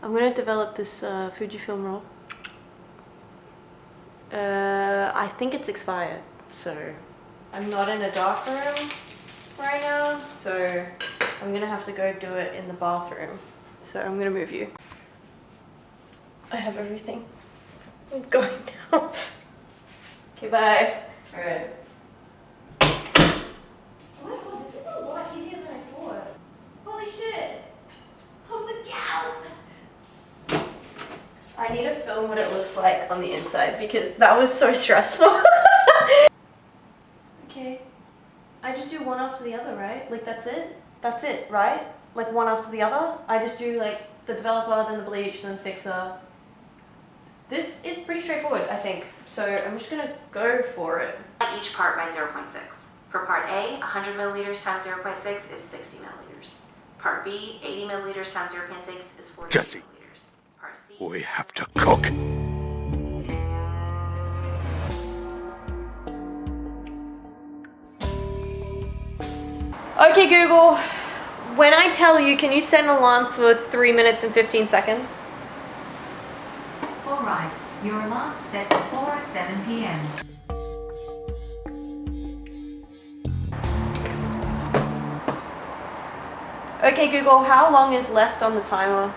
I'm gonna develop this Fujifilm roll. I think it's expired, so I'm not in a dark room right now, so I'm gonna have to go do it in the bathroom. So I'm gonna move you. I have everything. I'm going now. Okay, bye. Alright. Oh my god, this is a lot easier than I thought. Holy shit! Holy cow! I need to film what it looks like on the inside because that was so stressful. Okay. I just do one after the other, right? Like that's it? That's it, right? Like one after the other? I just do like the developer, then the bleach, then fixer. This is pretty straightforward, I think. So I'm just gonna go for it. Each part by 0.6. For part A, 100 milliliters times 0.6 is 60 milliliters. Part B, 80 milliliters times 0.6 is 40 Jesse, milliliters. Part C, we have to cook. Okay, Google. When I tell you, can you set an alarm for 3 minutes and 15 seconds? All right, your alarm's set for 7 p.m. Okay, Google, how long is left on the timer?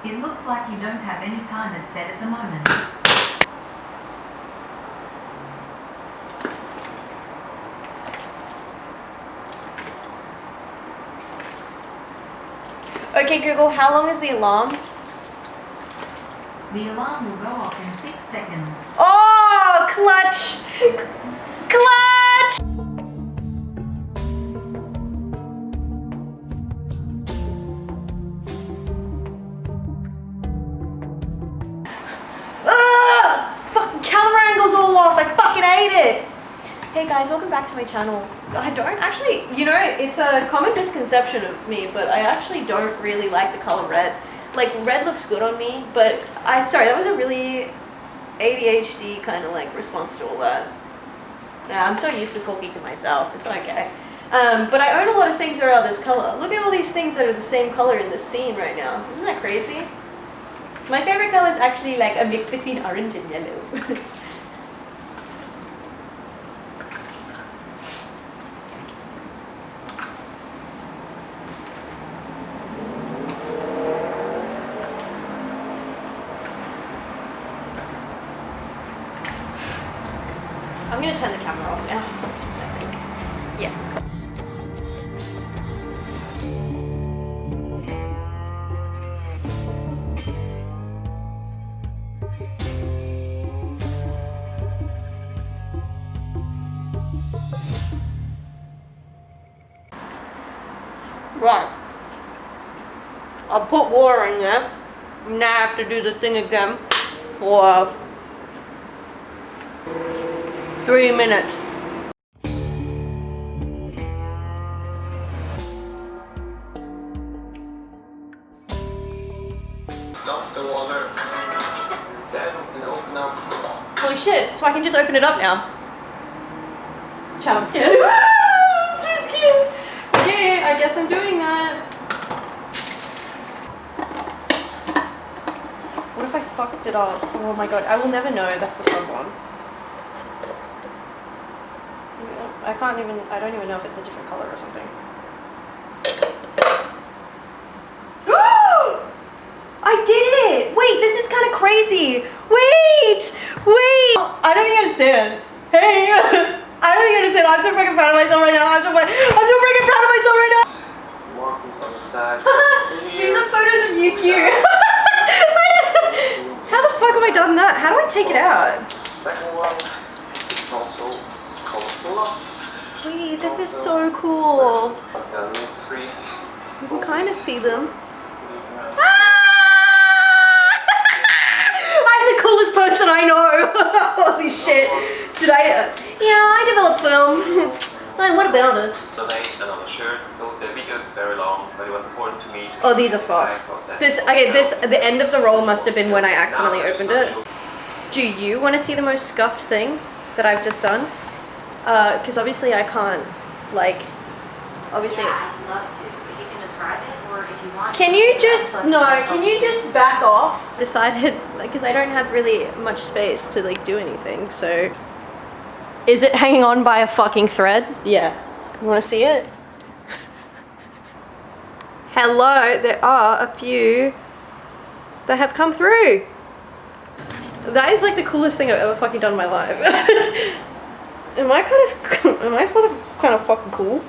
It looks like you don't have any timers set at the moment. Okay, Google, how long is the alarm? The alarm will go off in 6 seconds. Oh, clutch! Clutch! Fucking camera angle's all off. I fucking hate it. Hey guys, welcome back to my channel. I don't actually, you know, it's a common misconception of me, but I actually don't really like the color red. Like, red looks good on me, but sorry, that was a really ADHD kind of like response to all that. Nah, I'm so used to talking to myself, it's okay. But I own a lot of things that are this color. Look at all these things that are the same color in this scene right now. Isn't that crazy? My favorite color is actually like a mix between orange and yellow. I'm gonna turn the camera off now, I think. Yeah. Right. I'll put water in there. Now I have to do this thing again for 3 minutes. Stop the water. Then open up. Holy shit, so I can just open it up now. Chat, I'm scared. I'm so scared. Okay, I guess I'm doing that. What if I fucked it up? Oh my god, I will never know, that's the problem. I don't even know if it's a different color or something. I did it! Wait, this is kind of crazy. Wait! I don't think you understand. Hey! I don't think you understand. I'm so freaking proud of myself right now. I'm so freaking proud of myself right now. Markings on the sides. These are photos of you cute. How the fuck have I done that? How do I take it out? Second one is also colorful. Wait, this is so cool. I've done 3. You can kind of see them. I'm the coolest person I know. Holy shit. Should I? Yeah, I developed film. Like, what about it? Donate another shirt. So the video is very long, but it was important to me. Oh, these are fucked. The end of the roll must have been when I accidentally opened it. Do you want to see the most scuffed thing that I've just done? Because obviously I can't, like, obviously. Yeah, I'd love to. If you can describe it, or if you want. Can you just, no, can you just back off? Decided, because I don't have really much space to like do anything, so. Is it hanging on by a fucking thread? Yeah. You wanna see it? Hello, there are a few that have come through. That is like the coolest thing I've ever fucking done in my life. Am I kind of fucking cool?